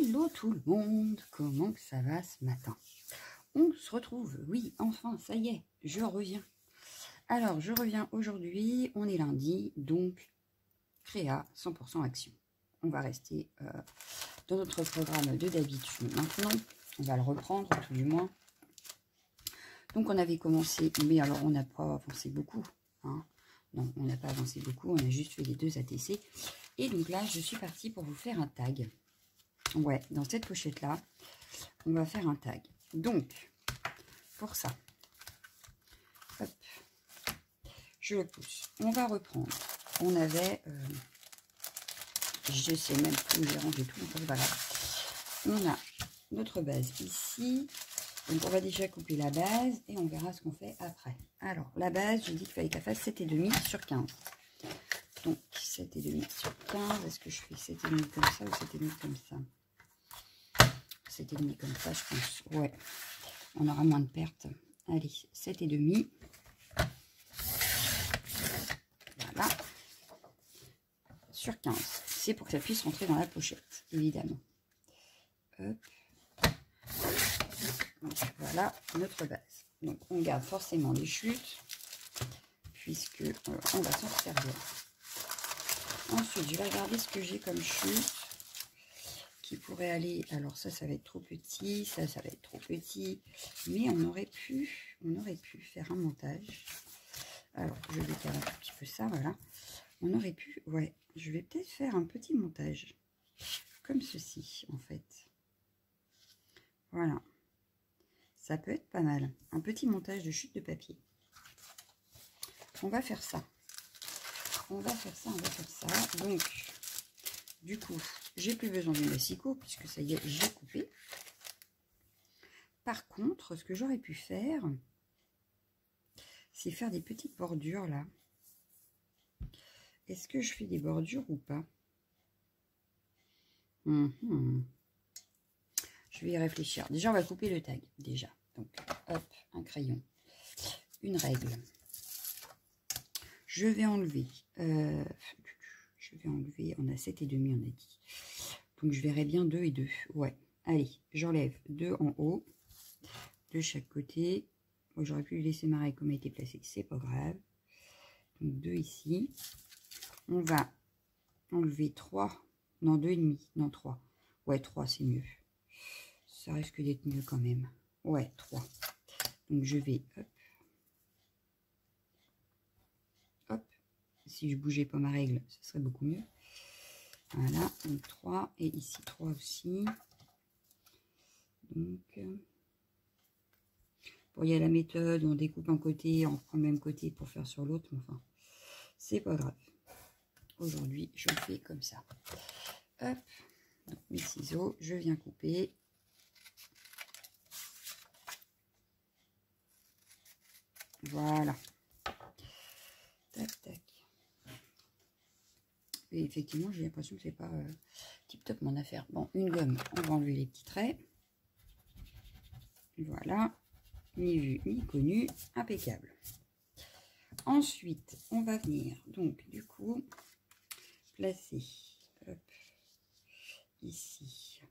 Hello tout le monde, comment que ça va ce matin? On se retrouve, oui, enfin, ça y est, je reviens. Alors, je reviens aujourd'hui, on est lundi, donc créa 100% action. On va rester dans notre programme de d'habitude maintenant, on va le reprendre tout du moins. Donc on avait commencé, mais alors on n'a pas avancé beaucoup, hein. Non, on n'a pas avancé beaucoup, on a juste fait les 2 ATC. Et donc là, je suis partie pour vous faire un tag. Ouais, dans cette pochette-là, on va faire un tag. Donc, pour ça, hop, je le pousse. On va reprendre. On avait, je sais même plus où j'ai rangé tout. Voilà. On a notre base ici. Donc, on va déjà couper la base et on verra ce qu'on fait après. Alors, la base, j'ai dit qu'il fallait qu'elle fasse 7,5 sur 15. Donc, 7,5 sur 15. Est-ce que je fais 7,5 comme ça ou 7,5 comme ça? 7,5 comme ça, je pense. Ouais, on aura moins de pertes. Allez, 7,5. Voilà. Sur 15. C'est pour que ça puisse rentrer dans la pochette, évidemment. Hop. Donc, voilà notre base. Donc, on garde forcément les chutes, puisque on va s'en servir. Ensuite, je vais regarder ce que j'ai comme chute qui pourrait aller. Alors, ça va être trop petit. Ça va être trop petit. Mais on aurait pu faire un montage. Alors, je vais décaler un tout petit peu ça, voilà. On aurait pu, ouais, je vais peut-être faire un petit montage. Comme ceci, en fait. Voilà. Ça peut être pas mal. Un petit montage de chute de papier. On va faire ça. On va faire ça. Donc, du coup, j'ai plus besoin d'une massicot, puisque ça y est, j'ai coupé. Par contre, ce que j'aurais pu faire, c'est faire des petites bordures, là. Est-ce que je fais des bordures ou pas? Je vais y réfléchir. Déjà, on va couper le tag. Déjà. Donc, hop, un crayon. Une règle. Je vais enlever. On a 7,5, on a dit. Donc, je verrai bien 2 et 2. Ouais. Allez, j'enlève 2 en haut. De chaque côté. Bon, j'aurais pu laisser ma règle comme elle a été placée. C'est pas grave. Donc, 2 ici. On va enlever 3. Non, 2,5. Non, 3. Ouais, 3, c'est mieux. Ça risque d'être mieux quand même. Ouais, 3. Donc, je vais... Hop. Hop. Si je bougeais pas ma règle, ce serait beaucoup mieux. Voilà. Donc, 3. Et ici, 3 aussi. Donc... Bon, il y a la méthode, on découpe un côté, on prend le même côté pour faire sur l'autre. Enfin, c'est pas grave. Aujourd'hui, je le fais comme ça. Hop. Donc, mes ciseaux, je viens couper. Voilà. Tac, tac. Et effectivement, j'ai l'impression que c'est pas tip-top mon affaire. Bon, une gomme, on va enlever les petits traits. Voilà. Ni vu, ni connu. Impeccable. Ensuite, on va venir, donc, du coup, placer, hop, ici,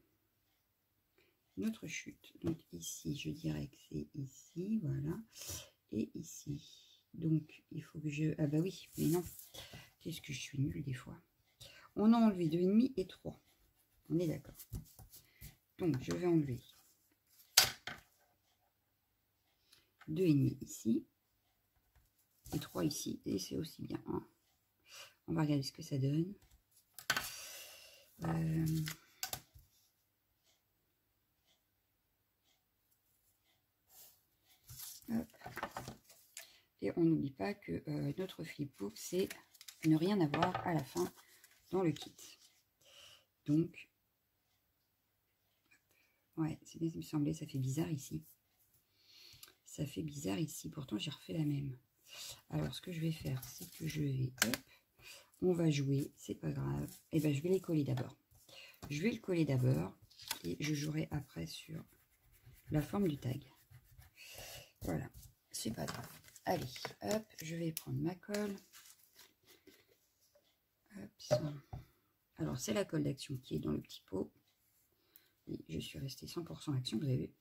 notre chute. Donc, ici, je dirais que c'est ici, voilà. Et ici. Donc, il faut que je... Ah bah oui, mais non. Qu'est-ce que je suis nulle des fois. On a enlevé 2,5 et 3. On est d'accord. Donc, je vais enlever 2,5 ici. Et 3 ici. Et c'est aussi bien. Hein. On va regarder ce que ça donne. Hop. Et on n'oublie pas que notre flipbook, c'est ne rien avoir à la fin dans le kit. Donc, ouais, c'est bien, il me semblait, ça fait bizarre ici. Ça fait bizarre ici, pourtant j'ai refait la même. Alors, ce que je vais faire, c'est que je vais, hop, on va jouer, c'est pas grave. Et ben, je vais les coller d'abord. Je vais le coller d'abord et je jouerai après sur la forme du tag. Voilà, c'est pas grave. Allez, hop, je vais prendre ma colle. Hop, ça. Alors, c'est la colle d'action qui est dans le petit pot. Et je suis restée 100% action, vous avez vu.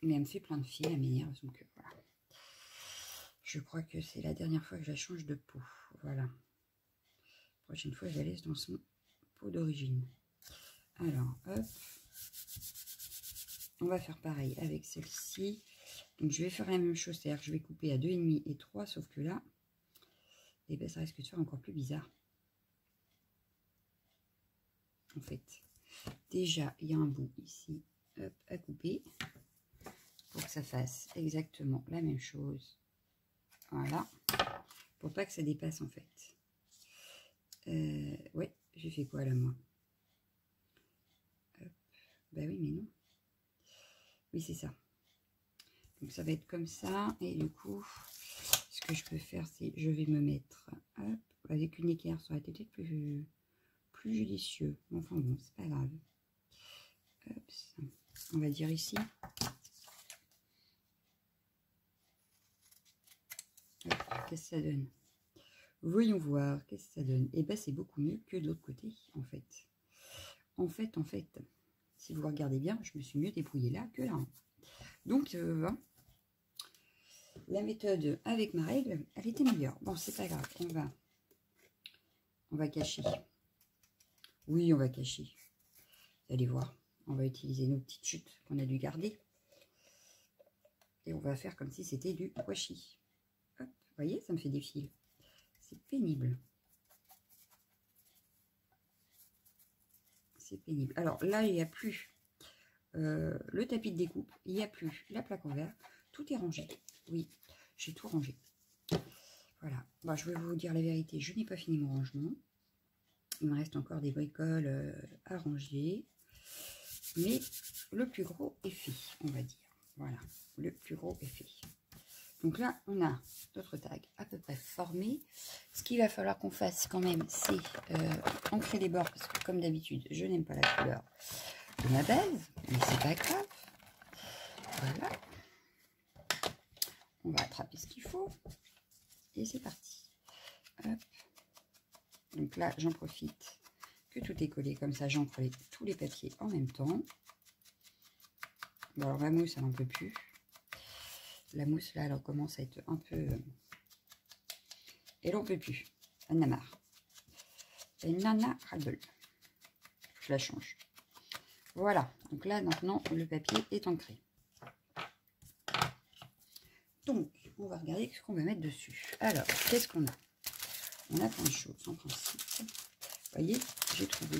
Mais elle me fait plein de fils, elle m'énerve, donc voilà. Je crois que c'est la dernière fois que je la change de peau. Voilà. La prochaine fois, je la laisse dans son pot d'origine. Alors, hop. On va faire pareil avec celle-ci. Donc, je vais faire la même chose, c'est-à-dire que je vais couper à 2,5 et 3, sauf que là, eh ben, ça risque de faire encore plus bizarre. En fait, déjà, il y a un bout ici, hop, à couper, pour que ça fasse exactement la même chose. Voilà, pour pas que ça dépasse en fait. Ouais, j'ai fait quoi là, moi? Hop. Bah oui, mais non. Oui, c'est ça. Donc ça va être comme ça, et du coup, ce que je peux faire, c'est je vais me mettre, hop, avec une équerre, ça aurait été peut-être plus judicieux. Enfin bon, c'est pas grave. Hop, on va dire ici. Qu'est-ce que ça donne? Voyons voir, qu'est-ce que ça donne? Et ben c'est beaucoup mieux que de l'autre côté, en fait. En fait, si vous regardez bien, je me suis mieux débrouillée là que là. Donc, la méthode avec ma règle, elle était meilleure. Bon, c'est pas grave, on va cacher. Oui, on va cacher. Vous allez voir, on va utiliser nos petites chutes qu'on a dû garder. Et on va faire comme si c'était du washi. Hop, vous voyez, ça me fait des fils. C'est pénible. C'est pénible. Alors là, il n'y a plus le tapis de découpe. Il n'y a plus la plaque en verre. Tout est rangé. Oui, j'ai tout rangé. Voilà. Bon, je vais vous dire la vérité. Je n'ai pas fini mon rangement. Il me reste encore des bricoles à ranger. Mais le plus gros est fait, on va dire. Voilà, le plus gros est fait. Donc là, on a notre tag à peu près formé. Ce qu'il va falloir qu'on fasse quand même, c'est ancrer les bords, parce que comme d'habitude, je n'aime pas la couleur de ma base, mais c'est pas grave. Voilà. On va attraper ce qu'il faut. Et c'est parti. Hop. Donc là, j'en profite que tout est collé, comme ça j'encre tous les papiers en même temps. Bon, alors la mousse, elle n'en peut plus. La mousse, là, elle commence à être un peu... Elle n'en peut plus. Elle en a marre. Elle en a ras-le-bol. Je la change. Voilà. Donc là, maintenant, le papier est ancré. Donc, on va regarder ce qu'on va mettre dessus. Alors, qu'est-ce qu'on a? On a plein de choses, en principe. Vous voyez, j'ai trouvé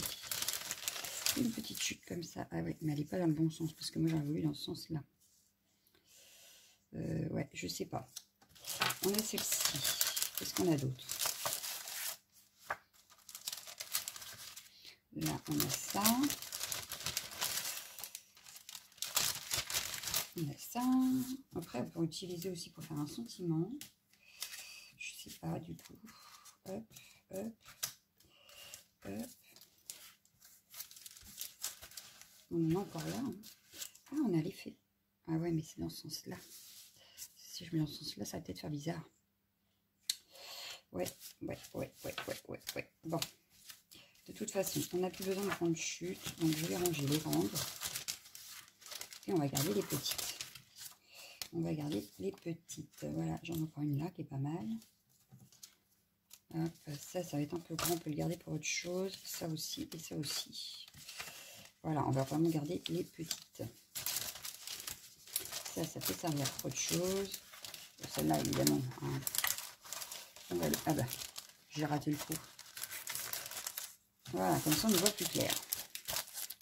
une petite chute comme ça. Ah oui, mais elle n'est pas dans le bon sens, parce que moi, j'aurais voulu dans ce sens-là. Ouais, je sais pas. On a celle-ci. Qu'est-ce qu'on a d'autre? Là, on a ça. On a ça. Après, on peut utiliser aussi pour faire un sentiment. Je sais pas du tout. Hop, hop, hop. On en a encore là. Hein. Ah, on a l'effet. Ah ouais, mais c'est dans ce sens-là. Si je mets dans ce sens-là, ça va peut-être faire bizarre. Ouais. Bon. De toute façon, on n'a plus besoin de grandes chutes. Donc, je vais ranger les grandes. Et on va garder les petites. On va garder les petites. Voilà, j'en ai encore une là qui est pas mal. Hop, ça va être un peu grand. On peut le garder pour autre chose. Ça aussi et ça aussi. Voilà, on va vraiment garder les petites. Ça peut servir pour autre chose. Celle-là, évidemment. Hein. Ah bah, j'ai raté le coup. Voilà, comme ça, on ne voit plus clair.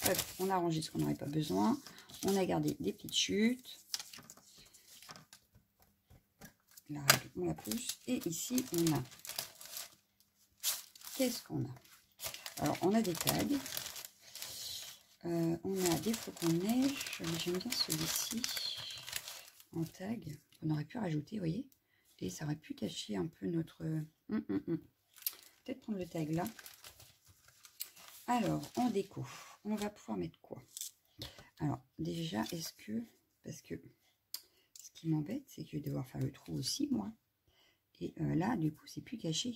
Hop, on a rangé ce qu'on n'aurait pas besoin. On a gardé des petites chutes. La règle, on la pousse. Et ici, on a... Qu'est-ce qu'on a? Alors, on a des tags. On a des flocons de neige. J'aime bien celui-ci. En tag. On aurait pu rajouter, vous voyez. Et ça aurait pu cacher un peu notre... Peut-être prendre le tag là. Alors, en déco, on va pouvoir mettre quoi? Alors, déjà, est-ce que... Parce que ce qui m'embête, c'est que je vais devoir faire le trou aussi, moi. Et là, du coup, c'est plus caché.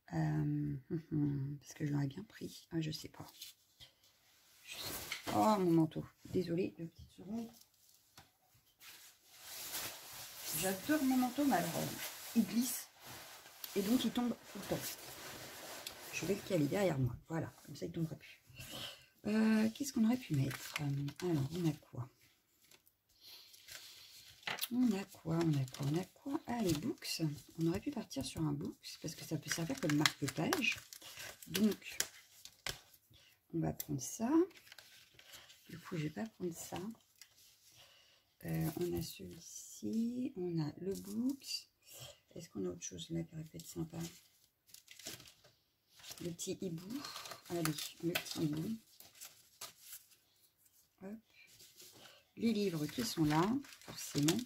Parce que je l'aurais bien pris. Ah, je sais pas. Oh, mon manteau. Désolée, 2 petites secondes. J'adore mon manteau, mais alors, il glisse. Et donc, il tombe tout le temps. Je vais le caler derrière moi. Voilà, comme ça, il ne tombera plus. Qu'est-ce qu'on aurait pu mettre? Alors, on a quoi? On a quoi? Ah, les books. On aurait pu partir sur un books, parce que ça peut servir comme marque-page. Donc, on va prendre ça. Du coup, je vais pas prendre ça. On a celui-ci. On a le books. Est-ce qu'on a autre chose là qui aurait pu être sympa? Le petit hibou. Allez, le petit hibou. Hop. Les livres qui sont là, forcément.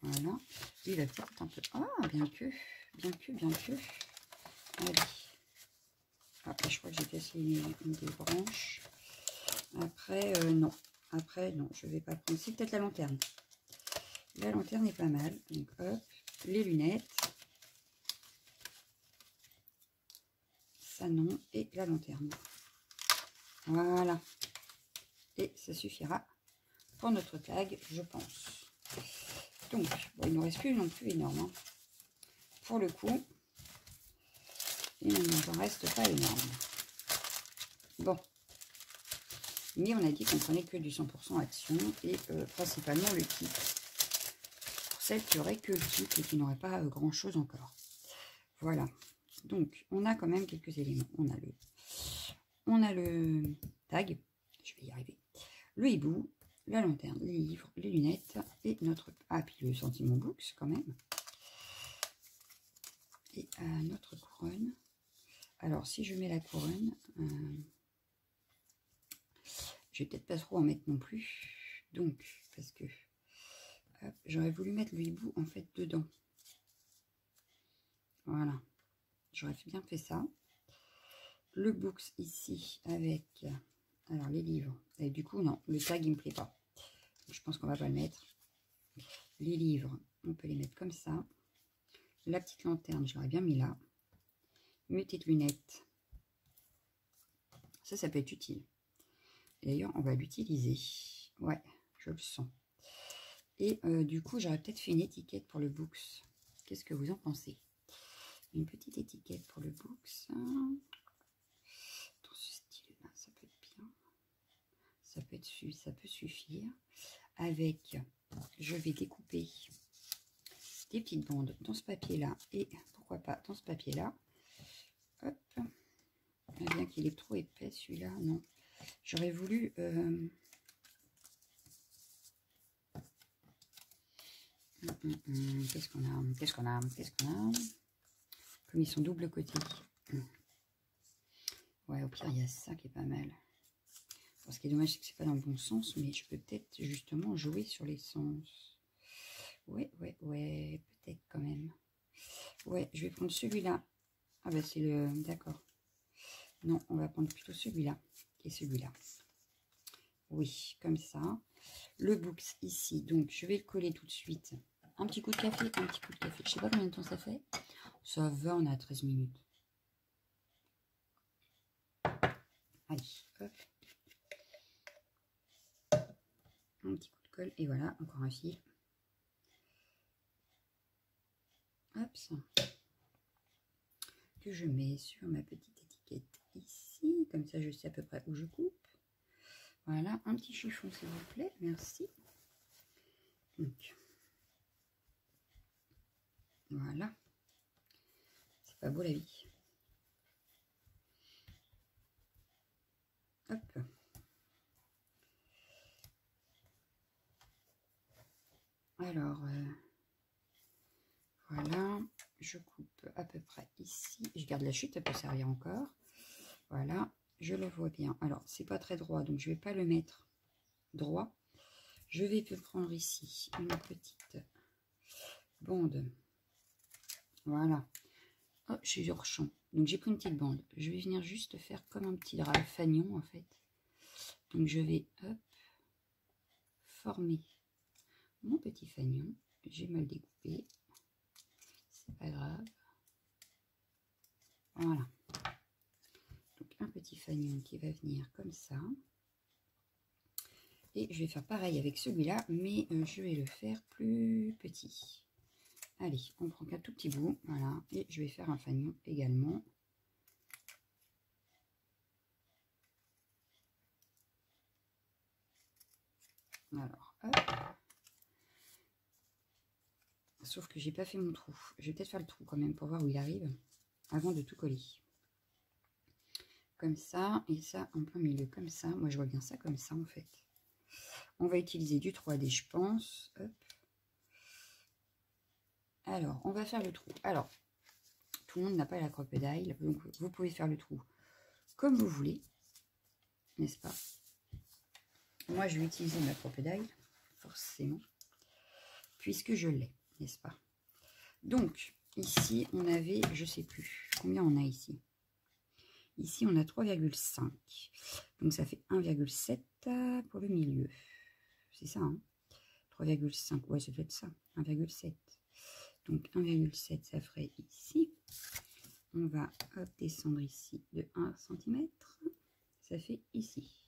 Voilà. Il va peut-être être un peu... Ah, bien que. Allez. Après, je crois que j'ai cassé une des branches. Après, non. Après, non, je vais pas prendre. C'est peut-être la lanterne. La lanterne est pas mal. Donc, hop. Les lunettes. Ça, non. Et la lanterne. Voilà. Et ça suffira pour notre tag, je pense. Donc, bon, il ne nous reste plus non plus énorme. Hein. Pour le coup, il ne nous en reste pas énorme. Bon. Mais on a dit qu'on prenait que du 100% action et principalement le kit. Pour celles qui auraient que le kit et qui n'auraient pas grand-chose encore. Voilà. Donc, on a quand même quelques éléments. On a le tag. Je vais y arriver. Le hibou, la lanterne, les livres, les lunettes et notre... Ah, puis le sentiment books quand même. Et notre couronne. Alors, si je mets la couronne, je vais peut-être pas trop en mettre non plus. Donc, parce que j'aurais voulu mettre le hibou en fait dedans. Voilà. J'aurais bien fait ça. Le books ici avec... Alors, les livres. Et du coup, non, le tag, il me plaît pas. Je pense qu'on va pas le mettre. Les livres, on peut les mettre comme ça. La petite lanterne, je l'aurais bien mis là. Mes petites lunettes. Ça peut être utile. D'ailleurs, on va l'utiliser. Ouais, je le sens. Et du coup, j'aurais peut-être fait une étiquette pour le books. Qu'est-ce que vous en pensez? Une petite étiquette pour le books. Dans ce style-là, ça peut être bien. Ça peut suffire. Avec, je vais découper des petites bandes dans ce papier-là et pourquoi pas dans ce papier-là. Hop. Bien qu'il est trop épais celui-là, non. J'aurais voulu... Qu'est-ce qu'on a? Comme ils sont double côté. Ouais, au pire, il y a ça qui est pas mal. Alors, ce qui est dommage, c'est que c'est pas dans le bon sens, mais je peux peut-être justement jouer sur les sens. Ouais, peut-être quand même. Ouais, je vais prendre celui-là. Ah bah c'est le... D'accord. Non, on va prendre plutôt celui-là et celui-là. Oui, comme ça. Le books ici, donc je vais le coller tout de suite. Un petit coup de café, un petit coup de café. Je sais pas combien de temps ça fait. Ça va, on a 13 minutes. Allez, hop. Un petit coup de colle et voilà, encore un fil. Hop, ça. Que je mets sur ma petite étiquette ici. Comme ça, je sais à peu près où je coupe. Voilà, un petit chiffon, s'il vous plaît. Merci. Donc, voilà. C'est pas beau la vie. Hop. Alors, voilà. Je coupe à peu près ici. Je garde la chute, elle peut servir encore. Voilà, je le vois bien. Alors, c'est pas très droit, donc je vais pas le mettre droit. Je vais prendre ici une petite bande. Voilà. Oh, je suis hors champ. Donc, j'ai pris une petite bande. Je vais venir juste faire comme un petit drap fanion, en fait. Donc, je vais, hop, former mon petit fanion. J'ai mal découpé. C'est pas grave. Voilà. Donc un petit fanion qui va venir comme ça. Et je vais faire pareil avec celui-là, mais je vais le faire plus petit. Allez, on prend qu'un tout petit bout, voilà. Et je vais faire un fanion également. Alors, hop. Sauf que j'ai pas fait mon trou. Je vais peut-être faire le trou quand même pour voir où il arrive avant de tout coller. Comme ça, et ça en plein milieu, comme ça. Moi, je vois bien ça comme ça, en fait. On va utiliser du 3D, je pense. Hop. Alors, on va faire le trou. Alors, tout le monde n'a pas la crocodile, donc vous pouvez faire le trou comme vous voulez, n'est-ce pas? Moi, je vais utiliser ma crocodile, forcément, puisque je l'ai, n'est-ce pas? Donc, ici, on avait, je sais plus, combien on a ici? Ici, on a 3,5. Donc, ça fait 1,7 pour le milieu. C'est ça, hein? 3,5, ouais, ça doit être ça, 1,7. Donc, 1,7, ça ferait ici. On va hop, descendre ici de 1 cm. Ça fait ici.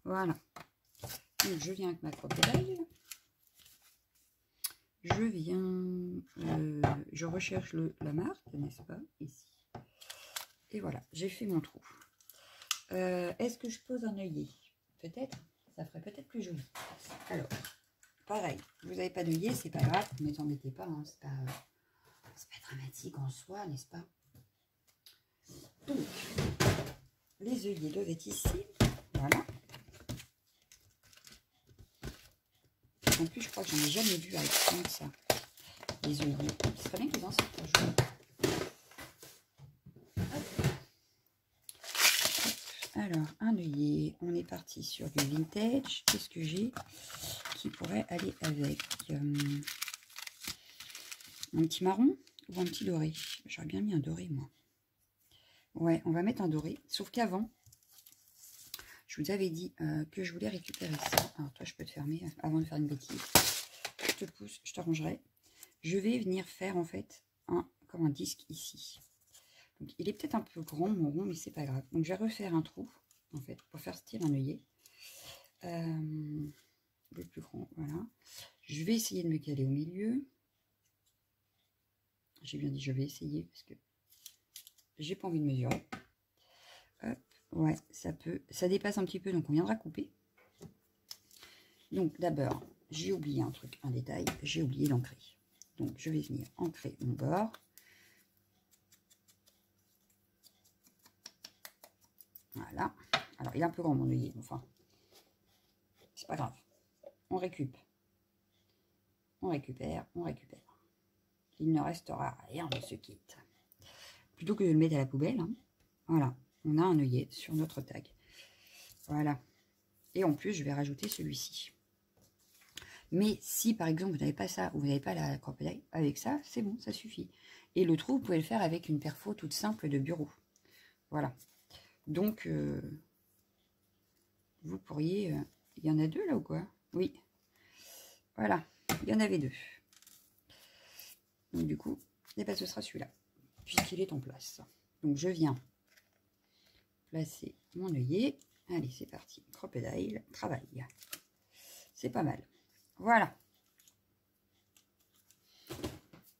Voilà. Donc, je viens avec ma crocodile. Je viens, je recherche la marque, n'est-ce pas, ici. Et voilà, j'ai fait mon trou. Est-ce que je pose un œillet? Peut-être, ça ferait peut-être plus joli. Alors, pareil, vous n'avez pas d'œillet, c'est pas grave, ne t'embêtez pas, hein, c'est pas dramatique en soi, n'est-ce pas? Donc, les œillets doivent être ici, voilà. En plus, je crois que j'en ai jamais vu avec ça, les œillets. Ce serait bien qu'ils en sortent un jour. Alors, un œillet, on est parti sur du vintage. Qu'est-ce que j'ai qui pourrait aller avec un petit marron ou un petit doré? J'aurais bien mis un doré, moi. Ouais, on va mettre un doré. Sauf qu'avant, je vous avais dit que je voulais récupérer ça. Alors, toi, je peux te fermer avant de faire une bêtise. Je te pousse, je t'arrangerai. Je vais venir faire, en fait, comme un disque ici. Donc, il est peut-être un peu grand, mon rond, mais c'est pas grave. Donc, je vais refaire un trou, en fait, pour faire style un œillet. Le plus grand, voilà. Je vais essayer de me caler au milieu. J'ai bien dit je vais essayer parce que j'ai pas envie de mesurer. Hop, ouais, ça dépasse un petit peu, donc on viendra couper. Donc d'abord, j'ai oublié un truc, un détail, j'ai oublié d'ancrer. Donc je vais venir ancrer mon bord. Voilà. Alors il est un peu grand mon œillet, enfin, c'est pas grave. On récupère. On récupère, on récupère. Il ne restera rien de ce kit. Plutôt que de le mettre à la poubelle, hein. Voilà, on a un œillet sur notre tag. Voilà. Et en plus, je vais rajouter celui-ci. Mais si, par exemple, vous n'avez pas ça, ou vous n'avez pas la crocodile, avec ça, c'est bon, ça suffit. Et le trou, vous pouvez le faire avec une perfo toute simple de bureau. Voilà. Donc, vous pourriez... il y en a deux, là, ou quoi? Oui. Voilà, il y en avait deux. Donc, du coup, eh ben, ce sera celui-là, puisqu'il est en place. Donc, je viens placer mon œillet. Allez, c'est parti. Crocodile, travail. C'est pas mal. Voilà.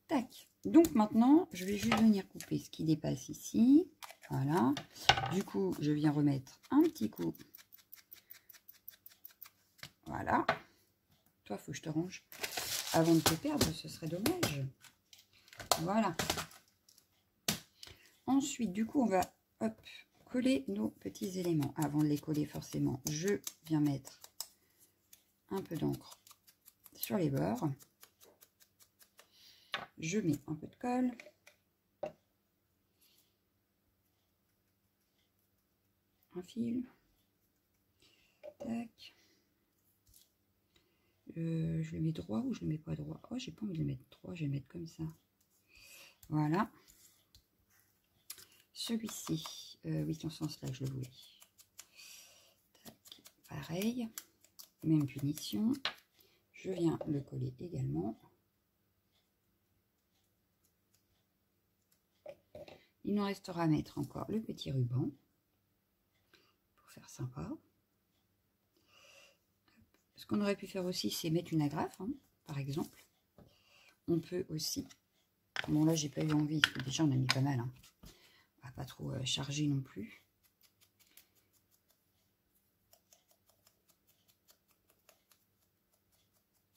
Tac. Donc, maintenant, je vais juste venir couper ce qui dépasse ici. Voilà. Du coup, je viens remettre un petit coup. Voilà. Toi, il faut que je te range. Avant de te perdre, ce serait dommage. Voilà. Ensuite, du coup, on va hop, coller nos petits éléments. Avant de les coller, forcément, je viens mettre un peu d'encre sur les bords. Je mets un peu de colle. Un fil. Tac. Je le mets droit ou je le mets pas droit? Oh, j'ai pas envie de le mettre droit, je vais le mettre comme ça. Voilà. Celui-ci, oui, dans ce sens-là, je le voulais. Tac. Pareil. Même punition. Je viens le coller également. Il nous restera à mettre encore le petit ruban pour faire sympa. Ce qu'on aurait pu faire aussi, c'est mettre une agrafe, hein, par exemple. On peut aussi... Bon, là, j'ai pas eu envie, parce que déjà, on a mis pas mal. Hein. On va pas trop charger non plus.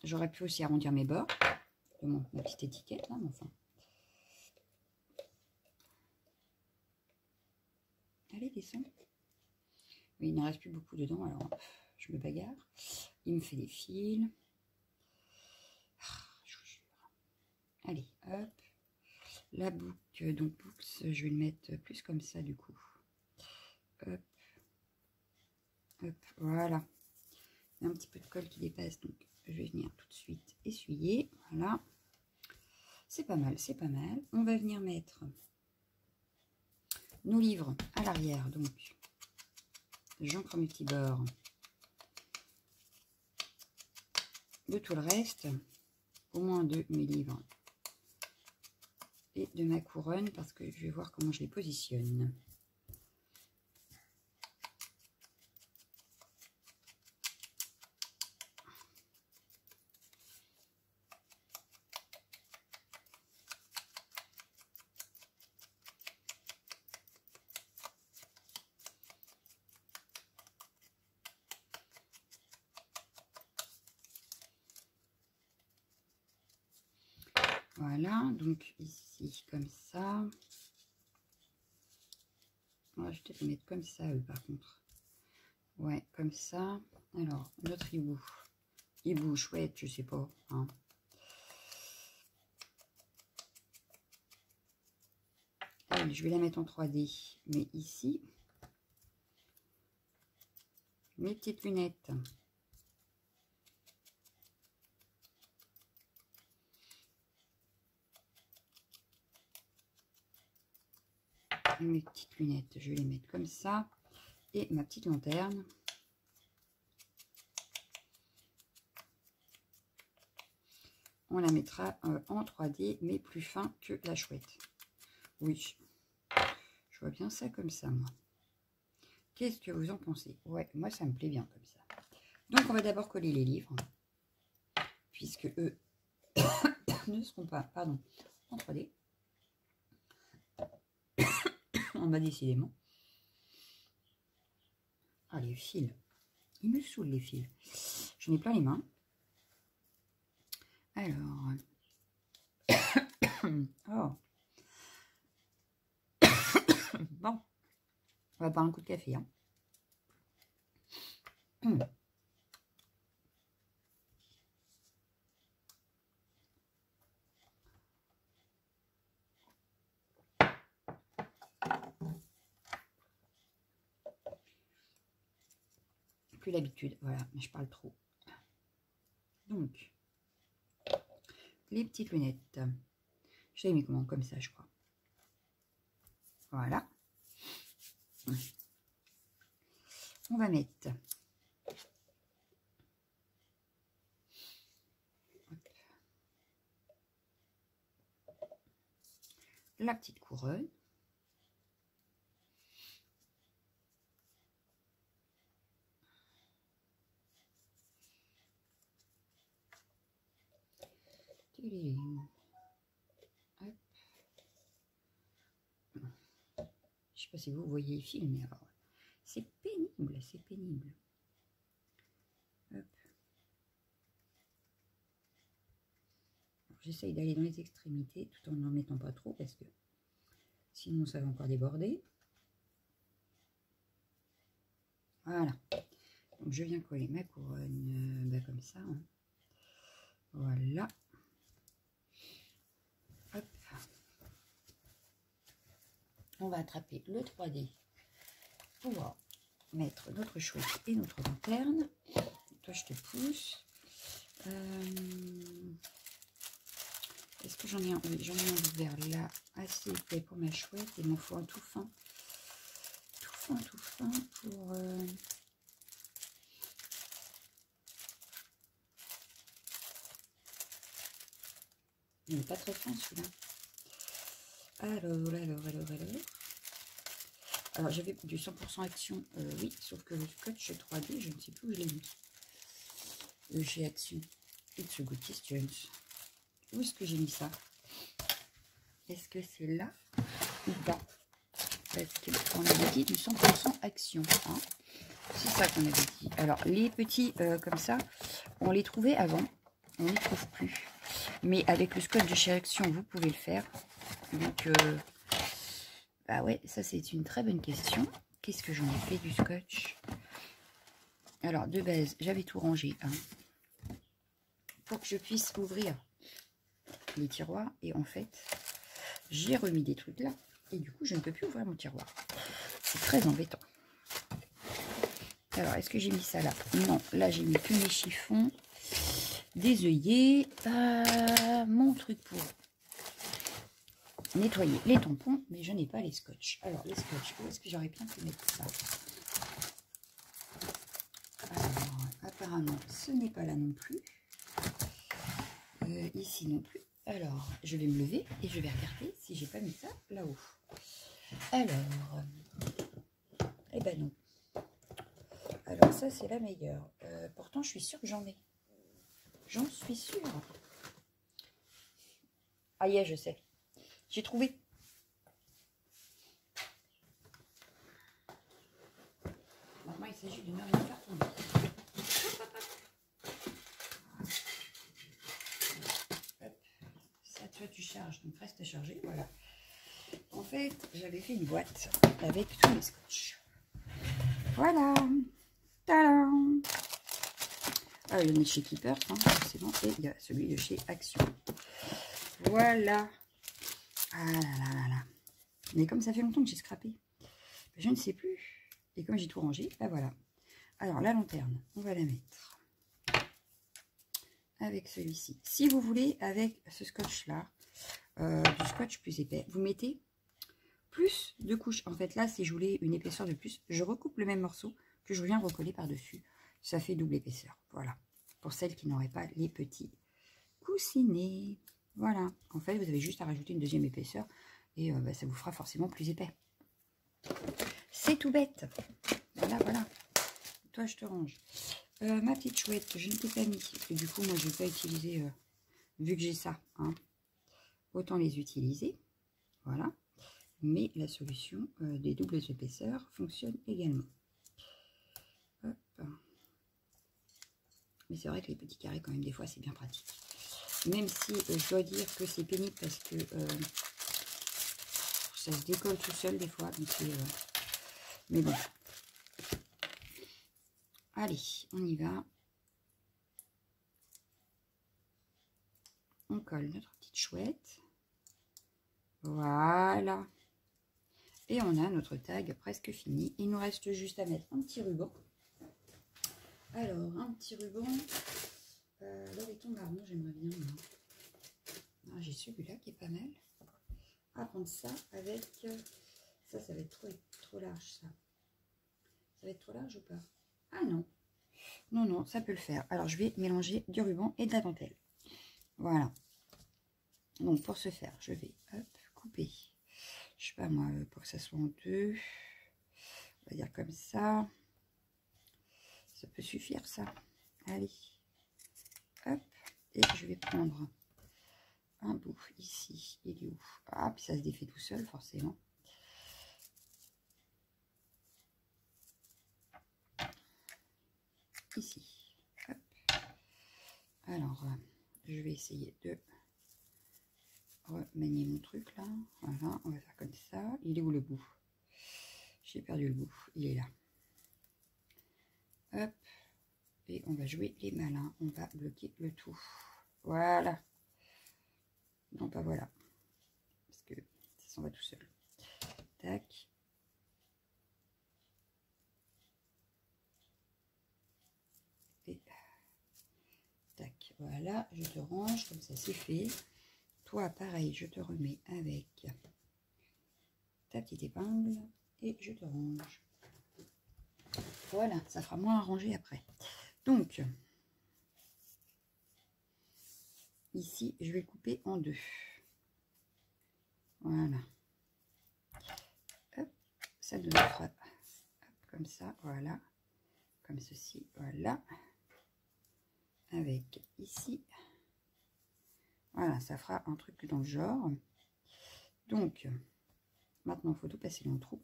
J'aurais pu aussi arrondir mes bords de ma petite étiquette, là, mais enfin... Allez, descends. Oui, il n'en reste plus beaucoup dedans, alors je me bagarre. Il me fait des fils. Je vous jure. Allez, hop. La boucle, donc boucle, je vais le mettre plus comme ça du coup. Hop. Hop, voilà. Il y a un petit peu de colle qui dépasse, donc je vais venir tout de suite essuyer. Voilà. C'est pas mal, c'est pas mal. On va venir mettre nos livres à l'arrière, donc j'encre mes petits bords de tout le reste, au moins de mes livres et de ma couronne, parce que je vais voir comment je les positionne. Voilà, donc ici, comme ça. Ouais, je vais peut-être les mettre comme ça, eux, par contre. Ouais, comme ça. Alors, notre hibou chouette, je sais pas. Hein. Allez, je vais la mettre en 3D. Mais ici, mes petites lunettes. Mes petites lunettes, je vais les mettre comme ça. Et ma petite lanterne. On la mettra en 3D, mais plus fin que la chouette. Oui, je vois bien ça comme ça, moi. Qu'est-ce que vous en pensez? Ouais, moi, ça me plaît bien comme ça. Donc, on va d'abord coller les livres, puisque eux ne seront pas, pardon, en 3D. On va décidément. Ah, les fils. Ils me saoulent, les fils. J'en ai plein les mains. Alors. Oh. Bon. On va prendre un coup de café. Hein. Plus l'habitude. Voilà, mais je parle trop. Donc. Les petites lunettes. J'avais mis comment? Comme ça, je crois. Voilà. On va mettre la petite couronne. Hop. Je sais pas si vous voyez le film, mais alors c'est pénible, c'est pénible. J'essaye d'aller dans les extrémités tout en n'en mettant pas trop parce que sinon ça va encore déborder. Voilà. Donc je viens coller ma couronne comme ça. Hein. Voilà. Hop. On va attraper le 3D pour mettre notre chouette et notre lanterne. Toi, je te pousse. Est-ce que j'en ai un? Oui, j'en ai un vert là, assez épais pour ma chouette. Il m'en faut un tout fin. Tout fin pour... Il n'est pas très fin celui-là. Alors, j'avais du 100% action, oui, sauf que le scotch 3D, je ne sais plus où je l'ai mis. Chez Action. It's a good question. Où est-ce que j'ai mis ça? Est-ce que c'est là ou pas? Parce qu'on avait dit du 100% action. Hein, c'est ça qu'on avait dit. Alors, les petits comme ça, on les trouvait avant. On ne les trouve plus. Mais avec le scotch de chez Action, vous pouvez le faire. Donc, bah ouais, ça c'est une très bonne question. Qu'est-ce que j'en ai fait du scotch? Alors, de base, j'avais tout rangé. Hein, pour que je puisse ouvrir les tiroirs. Et en fait, j'ai remis des trucs là. Et du coup, je ne peux plus ouvrir mon tiroir. C'est très embêtant. Alors, est-ce que j'ai mis ça là? Non, là, j'ai mis que mes chiffons. Des œillets. Mon truc pour nettoyer les tampons. Mais je n'ai pas les scotch. Alors, les scotch, où est-ce que j'aurais bien pu mettre ça? Alors, apparemment, ce n'est pas là non plus. Ici non plus. Alors, je vais me lever et je vais regarder si j'ai pas mis ça là-haut. Alors, eh ben non. Alors ça, c'est la meilleure. Pourtant, je suis sûre que j'en ai. J'en suis sûre. Ah yeah, je sais. J'ai trouvé. Maintenant, il s'agit de ne rien faire tomber. Hop. Ça, toi, tu charges. Donc, reste à charger. Voilà. En fait, j'avais fait une boîte avec tous les scotch. Voilà. Tadam. Ah, il y en a chez Keeper, hein, forcément. Et il y a celui de chez Action. Voilà. Ah là là là là. Mais comme ça fait longtemps que j'ai scrappé, je ne sais plus. Et comme j'ai tout rangé, ben voilà. Alors, la lanterne, on va la mettre avec celui-ci. Si vous voulez, avec ce scotch-là, du scotch plus épais, vous mettez plus de couches. En fait, là, si je voulais une épaisseur de plus, je recoupe le même morceau que je viens recoller par-dessus. Ça fait double épaisseur. Voilà. Pour celles qui n'auraient pas les petits coussinets. Voilà. En fait, vous avez juste à rajouter une deuxième épaisseur et ça vous fera forcément plus épais. C'est tout bête. Voilà, voilà. Toi, je te range. Ma petite chouette, je ne t'ai pas mis. Parce que du coup, moi, je ne vais pas utiliser, vu que j'ai ça. Hein, autant les utiliser. Voilà. Mais la solution des doubles épaisseurs fonctionne également. Hop. Mais c'est vrai que les petits carrés, quand même, des fois, c'est bien pratique. Même si je dois dire que c'est pénible parce que ça se décolle tout seul des fois. Donc mais bon. Allez, on y va. On colle notre petite chouette. Voilà. Et on a notre tag presque fini. Il nous reste juste à mettre un petit ruban. Alors, un petit ruban. L'oreton marron, j'aimerais bien. Ah, j'ai celui-là qui est pas mal. À prendre ça avec... ça va être trop large, ça. Ça va être trop large ou pas? Ah non. Non, non, ça peut le faire. Alors, je vais mélanger du ruban et de la dentelle. Voilà. Donc, pour ce faire, je vais hop, couper. Je sais pas moi, pour que ça soit en deux. On va dire comme ça. Ça peut suffire, ça. Allez. Hop. Et je vais prendre un bout ici. Il est où? Ah, puis ça se défait tout seul, forcément. Ici. Hop. Alors, je vais essayer de remanier mon truc là. Voilà, on va faire comme ça. Il est où le bout? J'ai perdu le bout. Il est là. Hop. Et on va jouer les malins. On va bloquer le tout. Voilà. Non, pas voilà. Parce que ça s'en va tout seul. Tac. Et tac. Voilà. Je te range. Comme ça, c'est fait. Toi, pareil, je te remets avec ta petite épingle. Et je te range. Voilà. Ça fera moins à ranger après. Donc... ici, je vais le couper en deux. Voilà. Hop, ça nous fera comme ça, voilà. Comme ceci, voilà. Avec ici. Voilà, ça fera un truc dans le genre. Donc, maintenant, il faut tout passer dans le trou.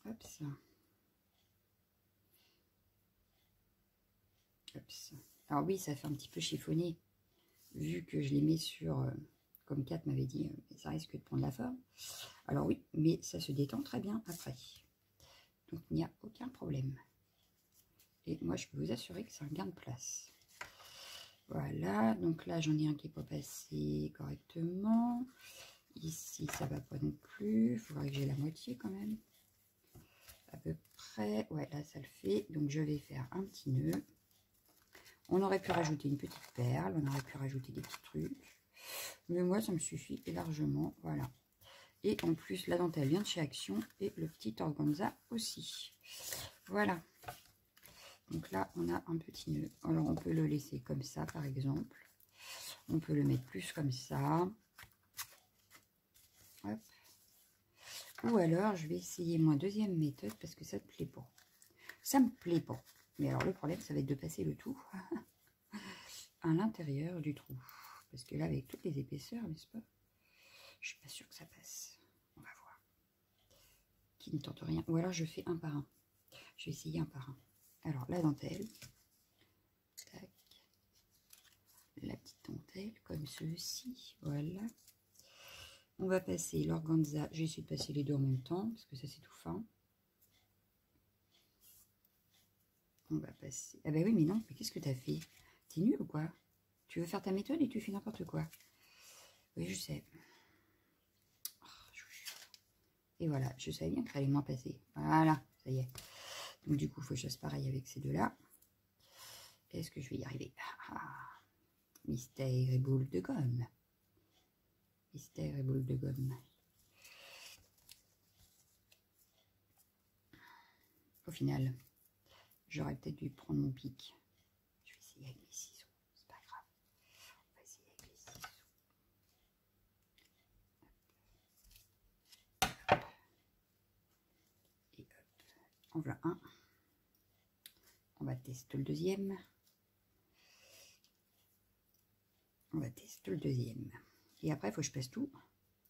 Hop, ça. Hop, ça. Alors oui, ça fait un petit peu chiffonné, vu que je les mets sur, comme Kat m'avait dit, ça risque de prendre la forme. Alors oui, mais ça se détend très bien après. Donc, il n'y a aucun problème. Et moi, je peux vous assurer que c'est un gain de place. Voilà, donc là, j'en ai un qui n'est pas passé correctement. Ici, ça va pas non plus. Il faudrait que j'ai la moitié quand même. À peu près. Ouais, là, ça le fait. Donc, je vais faire un petit nœud. On aurait pu rajouter une petite perle. On aurait pu rajouter des petits trucs. Mais moi, ça me suffit largement. Voilà. Et en plus, la dentelle vient de chez Action. Et le petit organza aussi. Voilà. Donc là, on a un petit nœud. Alors, on peut le laisser comme ça, par exemple. On peut le mettre plus comme ça. Hop. Ou alors, je vais essayer ma deuxième méthode parce que ça ne me plaît pas. Ça me plaît pas. Mais alors, le problème, ça va être de passer le tout à l'intérieur du trou. Parce que là, avec toutes les épaisseurs, n'est-ce pas? Je suis pas sûre que ça passe. On va voir. Qui ne tente rien. Ou alors, je fais un par un. Je vais essayer un par un. Alors, la dentelle. Tac. La petite dentelle, comme ceci. Voilà. On va passer l'organza. J'ai essayé de passer les deux en même temps, parce que ça, c'est tout fin. On va passer... Ah bah oui, mais non, mais qu'est-ce que tu as fait? T'es nul ou quoi? Tu veux faire ta méthode et tu fais n'importe quoi. Oui, je sais. Et voilà, je savais bien qu'il fallait m'en passer. Voilà, ça y est. Donc du coup, il faut que je fasse pareil avec ces deux-là. Est-ce que je vais y arriver? Mystère et boule de gomme. Mystère et boule de gomme. Au final, j'aurais peut-être dû prendre mon pic. Je vais essayer avec mes ciseaux. C'est pas grave. On va essayer avec les ciseaux. Et hop. En voilà un. On va tester le deuxième. On va tester le deuxième. Et après, il faut que je passe tout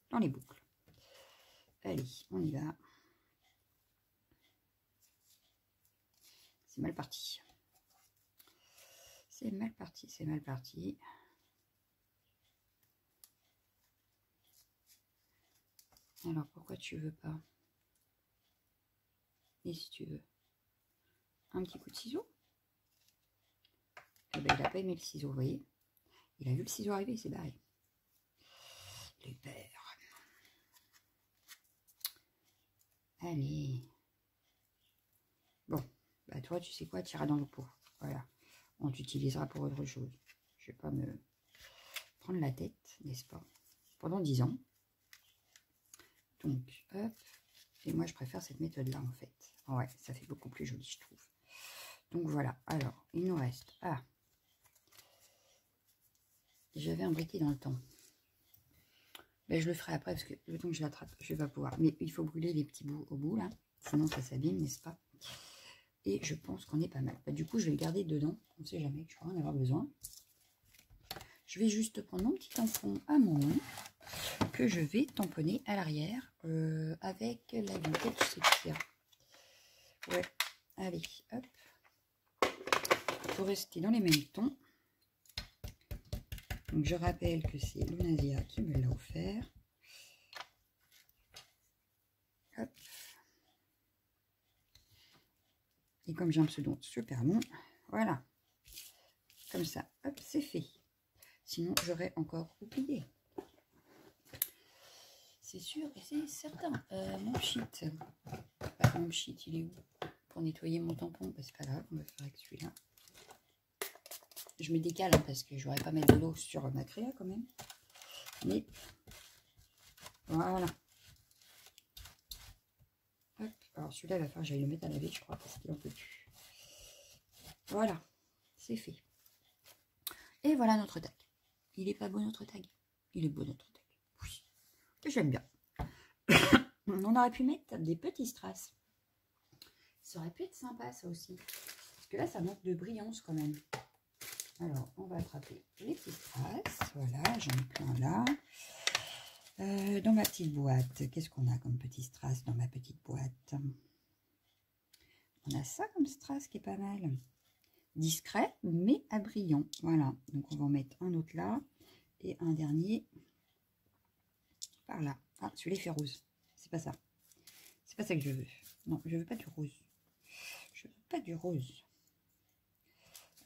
dans les boucles. Allez, on y va. C'est mal parti. C'est mal parti, c'est mal parti. Alors, pourquoi tu veux pas? Et si tu veux un petit coup de ciseau? Eh ben, il n'a pas aimé le ciseau, vous voyez? Il a vu le ciseau arriver, il s'est barré. Les pères. Allez. Bon, bah toi, tu sais quoi, tu iras dans le pot. Voilà. On t'utilisera pour autre chose. Je vais pas me prendre la tête, n'est-ce pas? Pendant 10 ans. Donc, hop. Et moi, je préfère cette méthode-là, en fait. Ouais, ça fait beaucoup plus joli, je trouve. Donc, voilà. Alors, il nous reste... Ah, j'avais un briquet dans le temps. Ben, je le ferai après, parce que le temps que je l'attrape, je vais pas pouvoir. Mais il faut brûler les petits bouts au bout, là. Sinon, ça s'abîme, n'est-ce pas? Et je pense qu'on est pas mal. Ben, du coup, je vais le garder dedans. On ne sait jamais que je pourrais en avoir besoin. Je vais juste prendre mon petit tampon à mon nom, que je vais tamponner à l'arrière avec la vintage Sepia. Ouais, allez, hop. Pour rester dans les mêmes tons. Donc, je rappelle que c'est Lunasia qui me l'a offert. Hop. Et comme j'ai un pseudo super long, voilà. Comme ça, hop, c'est fait. Sinon, j'aurais encore oublié. C'est sûr et c'est certain. Mon sheet. Mon sheet, il est où? Pour nettoyer mon tampon, bah, c'est pas grave, on va faire avec celui-là. Je me décale hein, parce que je n'aurais pas mettre de l'eau sur ma créa quand même. Mais voilà. Hop. Alors celui-là, il va falloir que j'aille le mettre à laver, je crois, parce qu'il en peut plus. Voilà, c'est fait. Et voilà notre tag. Il est pas beau notre tag? Il est beau notre tag. Oui, j'aime bien. On aurait pu mettre des petits strass. Ça aurait pu être sympa ça aussi. Parce que là, ça manque de brillance quand même. Alors, on va attraper les petits strass. Voilà, j'en ai plein là. Dans ma petite boîte, qu'est-ce qu'on a comme petit strass dans ma petite boîte? On a ça comme strass qui est pas mal. Discret, mais à brillant. Voilà, donc on va en mettre un autre là. Et un dernier par là. Ah, celui-là il fait rose. C'est pas ça. C'est pas ça que je veux. Non, je veux pas du rose. Je veux pas du rose.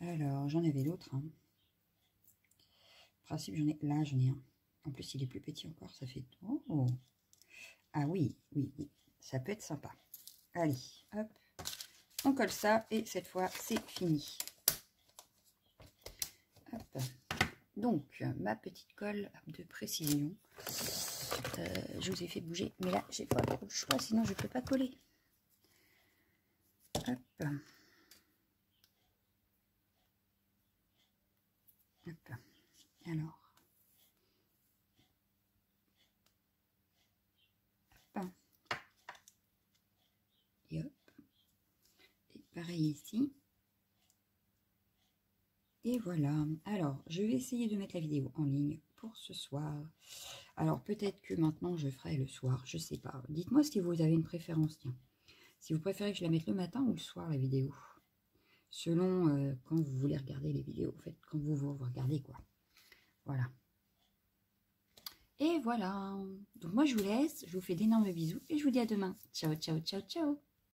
Alors, j'en avais l'autre. Hein. En principe, j'en ai... Là, j'en ai un. En plus, il est plus petit encore. Ça fait... Oh. Ah oui, oui, oui. Ça peut être sympa. Allez, hop. On colle ça. Et cette fois, c'est fini. Hop. Donc, ma petite colle de précision. Je vous ai fait bouger. Mais là, j'ai pas trop le choix. Sinon, je peux pas coller. Hop. Hop. Alors. Hop. Et hop. Et pareil ici. Et voilà. Alors, je vais essayer de mettre la vidéo en ligne pour ce soir. Alors, peut-être que maintenant, je ferai le soir. Je sais pas. Dites-moi si vous avez une préférence. Tiens. Si vous préférez que je la mette le matin ou le soir, la vidéo. Selon quand vous voulez regarder les vidéos. En fait, quand vous regardez, quoi. Voilà. Et voilà. Donc, moi, je vous laisse. Je vous fais d'énormes bisous. Et je vous dis à demain. Ciao, ciao, ciao, ciao.